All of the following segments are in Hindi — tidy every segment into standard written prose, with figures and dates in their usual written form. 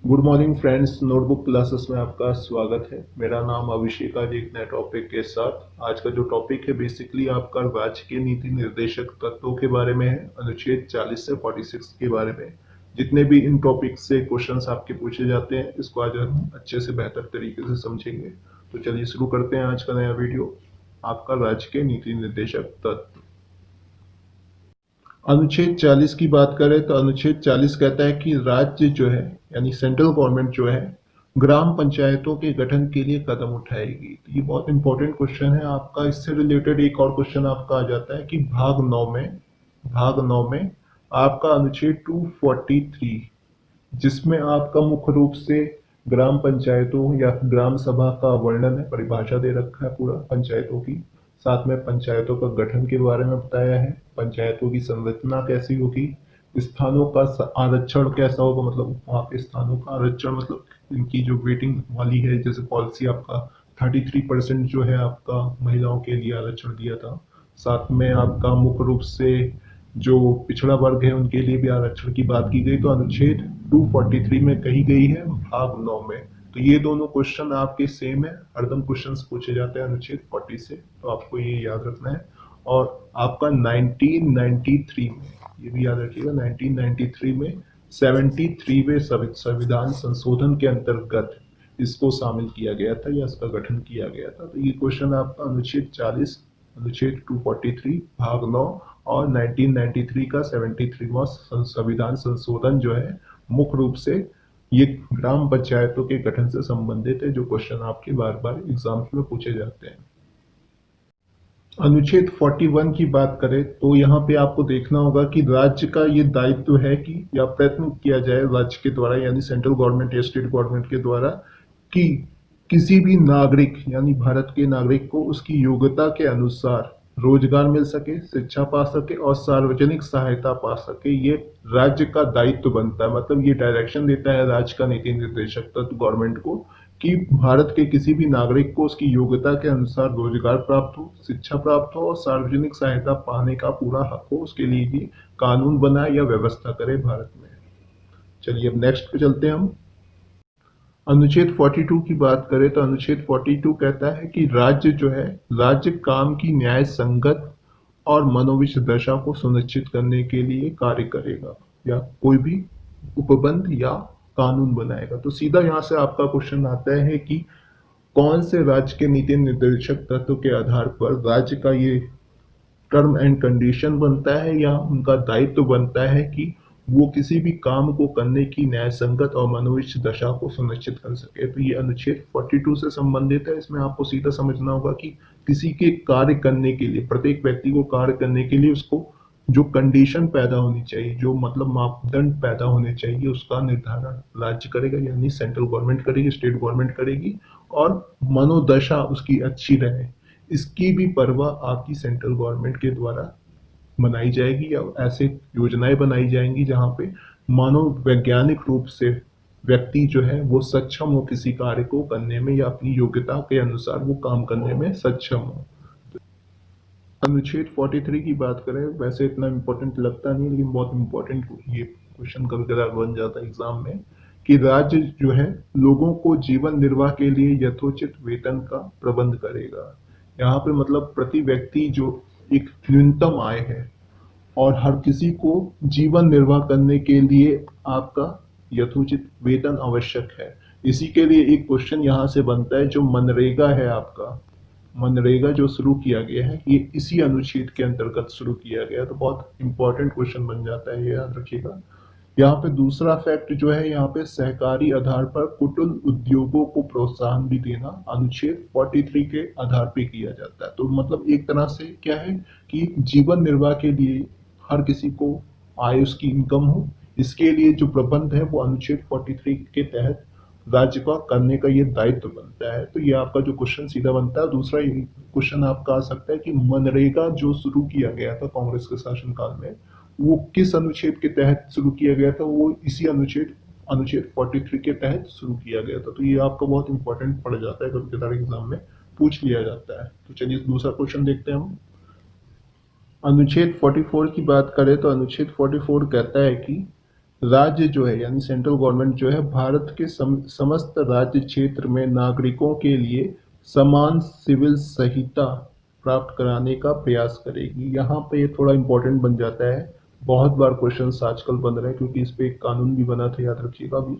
Good morning friends, notebook classes में आपका स्वागत है। मेरा नाम अभिषेक। आज एक नए टॉपिक के साथ। आज का जो टॉपिक है बेसिकली आपका राज्य के नीति निर्देशक तत्वों के बारे में है, अनुच्छेद 40 से 46 के बारे में। जितने भी इन टॉपिक से क्वेश्चंस आपके पूछे जाते हैं, इसको आज हम अच्छे से बेहतर तरीके से समझेंगे। तो चलिए शुरू करते हैं आज का नया वीडियो। आपका राज्य के नीति निर्देशक तत्व। अनुच्छेद 40 की बात करें तो अनुच्छेद 40 कहता है कि राज्य जो है यानी सेंट्रल गवर्नमेंट जो है ग्राम पंचायतों के गठन के लिए कदम उठाएगी। तो ये बहुत इंपॉर्टेंट क्वेश्चन है आपका। इससे रिलेटेड एक और क्वेश्चन आपका आ जाता है कि भाग 9 में आपका अनुच्छेद 243, जिसमें आपका मुख्य रूप से ग्राम पंचायतों या ग्राम सभा का वर्णन है, परिभाषा दे रखा है पूरा पंचायतों की। साथ में पंचायतों का गठन के बारे में बताया है, पंचायतों की संरचना कैसी होगी, स्थानों का आरक्षण कैसा होगा, मतलब वहाँ पे स्थानों का आरक्षण मतलब इनकी जो वेटिंग वाली है, जैसे पॉलिसी आपका 33% जो है आपका महिलाओं के लिए आरक्षण दिया था। साथ में आपका मुख्य रूप से जो पिछड़ा वर्ग है उनके लिए भी आरक्षण की बात की गई, तो अनुच्छेद 243 में कही गई है भाग 9 में। तो ये दोनों क्वेश्चन आपके सेम है, हरदम क्वेश्चंस पूछे जाते हैं अनुच्छेद 40 से, तो आपको ये याद रखना है। और आपका 1993 में, ये भी याद रखिएगा, 1993 में 73वें संविधान संशोधन के अंतर्गत इसको शामिल किया गया था या इसका गठन किया गया था। तो ये क्वेश्चन आपका अनुच्छेद 40, अनुच्छेद 243 भाग 9 और 1993 का 73वां संविधान संशोधन जो है मुख्य रूप से ये ग्राम पंचायतों के गठन से संबंधित है, जो क्वेश्चन आपके बार बार एग्जाम्स में पूछे जाते हैं। अनुच्छेद 41 की बात करें तो यहाँ पे आपको देखना होगा कि राज्य का ये दायित्व है कि या प्रयत्न किया जाए राज्य के द्वारा यानी सेंट्रल गवर्नमेंट या स्टेट गवर्नमेंट के द्वारा कि किसी भी नागरिक यानी भारत के नागरिक को उसकी योग्यता के अनुसार रोजगार मिल सके, शिक्षा पा सके और सार्वजनिक सहायता पा सके। ये राज्य का दायित्व बनता है, मतलब ये डायरेक्शन देता है राज्य का नीति निर्देशक तत्व गवर्नमेंट को कि भारत के किसी भी नागरिक को उसकी योग्यता के अनुसार रोजगार प्राप्त हो, शिक्षा प्राप्त हो और सार्वजनिक सहायता पाने का पूरा हक हो, उसके लिए ये कानून बनाए या व्यवस्था करे भारत में। चलिए अब नेक्स्ट पे चलते हैं हम। अनुच्छेद 42 की बात करें तो अनुच्छेद 42 कहता है कि राज्य जो है, राज्य काम की न्याय संगत और मनोविश दशा को सुनिश्चित करने के लिए कार्य करेगा या कोई भी उपबंध या कानून बनाएगा। तो सीधा यहाँ से आपका क्वेश्चन आता है कि कौन से राज्य के नीति निर्देशक तत्व के आधार पर राज्य का ये टर्म एंड कंडीशन बनता है या उनका दायित्व बनता है कि वो किसी भी काम को करने की न्याय संगत और मनोविश दशा को सुनिश्चित कर सके। तो ये अनुच्छेद 42 से संबंधित है। इसमें आपको सीधा समझना होगा कि किसी के कार्य करने के लिए, प्रत्येक व्यक्ति को कार्य करने के लिए उसको जो कंडीशन पैदा होनी चाहिए, जो मतलब मापदंड पैदा होने चाहिए, उसका निर्धारण राज्य करेगा यानी सेंट्रल गवर्नमेंट करेगी, स्टेट गवर्नमेंट करेगी और मनोदशा उसकी अच्छी रहे, इसकी भी परवाह आपकी सेंट्रल गवर्नमेंट के द्वारा बनाई जाएगी या ऐसे योजनाएं बनाई जाएंगी जहां पे मनोवैज्ञानिक रूप से व्यक्ति जो है वो सक्षम हो किसी कार्य को करने में या अपनी योग्यता के अनुसार वो काम करने में सक्षम हो। अनुच्छेद 43 की बात करें, वैसे इतना इम्पोर्टेंट लगता नहीं लेकिन बहुत इम्पोर्टेंट ये क्वेश्चन कभी कदार बन जाता है एग्जाम में कि राज्य जो है लोगों को जीवन निर्वाह के लिए यथोचित वेतन का प्रबंध करेगा। यहाँ पे मतलब प्रति व्यक्ति जो एक न्यूनतम आय है और हर किसी को जीवन निर्वाह करने के लिए आपका यथोचित वेतन आवश्यक है। इसी के लिए एक क्वेश्चन यहाँ से बनता है, जो मनरेगा है आपका, मनरेगा जो शुरू किया गया है ये इसी अनुच्छेद के अंतर्गत शुरू किया गया है। तो बहुत इंपॉर्टेंट क्वेश्चन बन जाता है, ये याद रखिएगा। यहाँ पे दूसरा फैक्ट जो है, यहाँ पे सहकारी आधार पर कुटीर उद्योगों को प्रोत्साहन भी देना अनुच्छेद 43 के आधार पे किया जाता है। तो मतलब एक तरह से क्या है कि जीवन निर्वाह के लिए हर किसी को आय उसकी इनकम हो, इसके लिए जो प्रबंध है वो अनुच्छेद 43 के तहत राज्य का करने का ये दायित्व बनता है। तो ये आपका जो क्वेश्चन सीधा बनता है। दूसरा क्वेश्चन आपका आ सकता है कि मनरेगा जो शुरू किया गया था कांग्रेस के शासनकाल में, वो किस अनुच्छेद के तहत शुरू किया गया था? वो इसी अनुच्छेद अनुच्छेद 43 के तहत शुरू किया गया था। तो ये आपका बहुत इंपॉर्टेंट पड़ जाता है, कभी कदार एग्जाम में पूछ लिया जाता है। तो चलिए दूसरा क्वेश्चन देखते हैं हम। अनुच्छेद 44 की बात करें तो अनुच्छेद 44 कहता है कि राज्य जो है यानी सेंट्रल गवर्नमेंट जो है भारत के समस्त राज्य क्षेत्र में नागरिकों के लिए समान सिविल संहिता प्राप्त कराने का प्रयास करेगी। यहाँ पे ये थोड़ा इम्पोर्टेंट बन जाता है, बहुत बार क्वेश्चंस आजकल बन रहे हैं क्योंकि इस पे एक कानून भी बना था, याद रखिएगा अभी।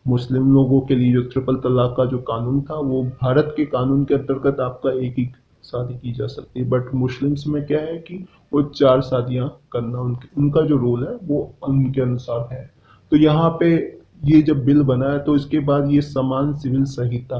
मुस्लिम लोगों के लिए जो ट्रिपल तलाक का जो कानून था वो भारत के कानून के अंतर्गत आपका एक ही शादी की जा सकती है, बट मुस्लिम्स में क्या है कि वो 4 शादियां करना उनका जो रूल है वो उनके अनुसार है। तो यहाँ पे ये जब बिल बना है तो इसके बाद ये समान सिविल संहिता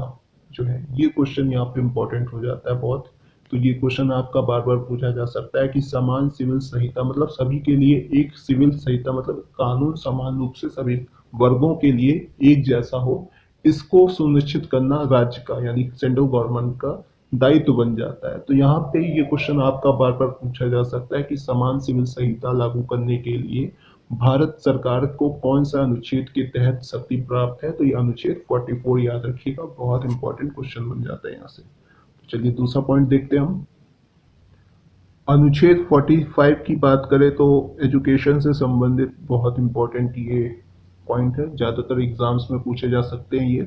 जो है ये क्वेश्चन यहाँ पे इम्पोर्टेंट हो जाता है बहुत। तो ये क्वेश्चन आपका बार बार पूछा जा सकता है कि समान सिविल संहिता मतलब सभी के लिए एक सिविल संहिता मतलब कानून समान रूप से सभी वर्गों के लिए एक जैसा हो, इसको सुनिश्चित करना राज्य का यानी सेंट्रल गवर्नमेंट का दायित्व बन जाता है। तो यहाँ पे ये क्वेश्चन आपका बार बार पूछा जा सकता है कि समान सिविल संहिता लागू करने के लिए भारत सरकार को कौन सा अनुच्छेद के तहत शक्ति प्राप्त है। तो ये अनुच्छेद 44 याद रखिएगा, बहुत इंपॉर्टेंट क्वेश्चन बन जाता है यहाँ से। तो चलिए दूसरा पॉइंट देखते हैं हम। अनुच्छेद 45 की बात करें तो एजुकेशन से संबंधित बहुत इंपॉर्टेंट ये पॉइंट है, ज़्यादातर एग्जाम्स में पूछे जा सकते हैं ये।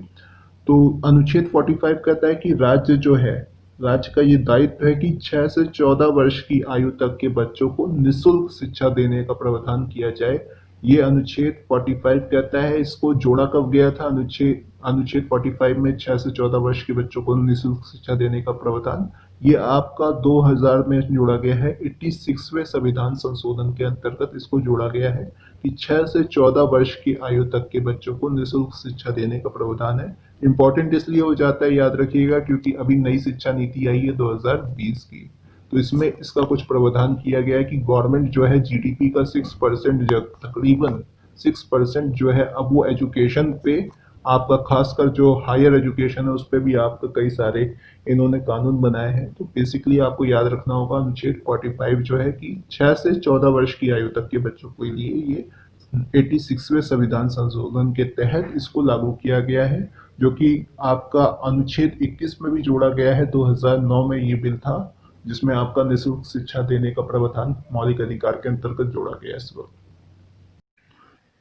तो अनुच्छेद 45 कहता है कि राज्य जो है, राज्य का ये दायित्व है कि 6 से 14 वर्ष की आयु तक के बच्चों को निःशुल्क शिक्षा देने का प्रावधान किया जाए। ये अनुच्छेद 45 कहता है। इसको जोड़ा कब गया था? अनुच्छेद अनुच्छेद 45 में 6 से 14 वर्ष के बच्चों को निःशुल्क शिक्षा देने का प्रावधान ये आपका 2000 में जोड़ा गया है। 86वें संविधान संशोधन के अंतर्गत इसको जोड़ा गया है कि 6 से 14 वर्ष की आयु तक के बच्चों को निःशुल्क शिक्षा देने का प्रावधान है। इंपॉर्टेंट इसलिए हो जाता है, याद रखिएगा, क्योंकि अभी नई शिक्षा नीति आई है 2020 की। तो इसमें इसका कुछ प्रावधान किया गया है कि गवर्नमेंट जो है जीडीपी का 6% तकरीबन 6% जो है अब वो एजुकेशन पे आपका खासकर जो हायर एजुकेशन है उस पर भी आपका कई सारे इन्होंने कानून बनाए हैं। तो बेसिकली आपको याद रखना होगा अनुच्छेद 45 जो है कि 6 से 14 वर्ष की आयु तक के बच्चों के लिए ये 86वें संविधान संशोधन के तहत इसको लागू किया गया है, जो कि आपका अनुच्छेद 21 में भी जोड़ा गया है। 2009 में ये बिल था जिसमें आपका निःशुल्क शिक्षा देने का प्रावधान मौलिक अधिकार के अंतर्गत जोड़ा गया है इस वक्त।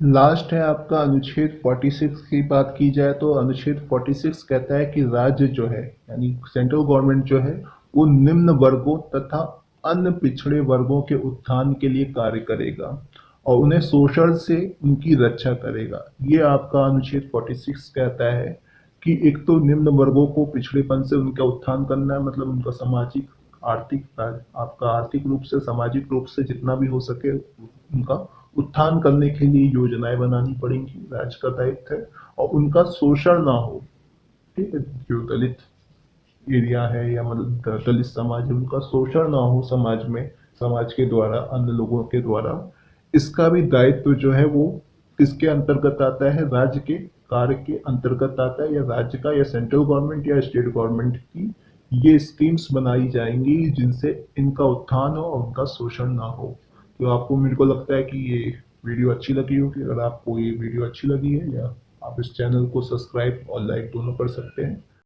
लास्ट है आपका अनुच्छेद 46 की बात की जाए तो अनुच्छेद 46 कहता है कि राज्य जो है यानी सेंट्रल गवर्नमेंट जो है वो निम्न वर्गों तथा अन्य पिछड़े वर्गों के उत्थान के लिए कार्य करेगा और उन्हें शोषण से उनकी रक्षा करेगा। ये आपका अनुच्छेद 46 कहता है कि एक तो निम्न वर्गों को पिछड़ेपन से उनका उत्थान करना है, मतलब उनका सामाजिक आर्थिक आपका आर्थिक रूप से सामाजिक रूप से जितना भी हो सके उनका उत्थान करने के लिए योजनाएं बनानी पड़ेंगी, राज्य का दायित्व है। और उनका शोषण ना हो, ठीक है, जो दलित एरिया है या मतलब दलित समाज है उनका शोषण ना हो समाज में, समाज के द्वारा अन्य लोगों के द्वारा। इसका भी दायित्व जो है वो किसके अंतर्गत आता है? राज्य के कार्य के अंतर्गत आता है, या राज्य का या सेंट्रल गवर्नमेंट या स्टेट गवर्नमेंट की ये स्कीम्स बनाई जाएंगी जिनसे इनका उत्थान हो और उनका शोषण ना हो। तो आपको, मेरे को लगता है कि ये वीडियो अच्छी लगी होगी। अगर आपको ये वीडियो अच्छी लगी है या आप इस चैनल को सब्सक्राइब और लाइक दोनों कर सकते हैं।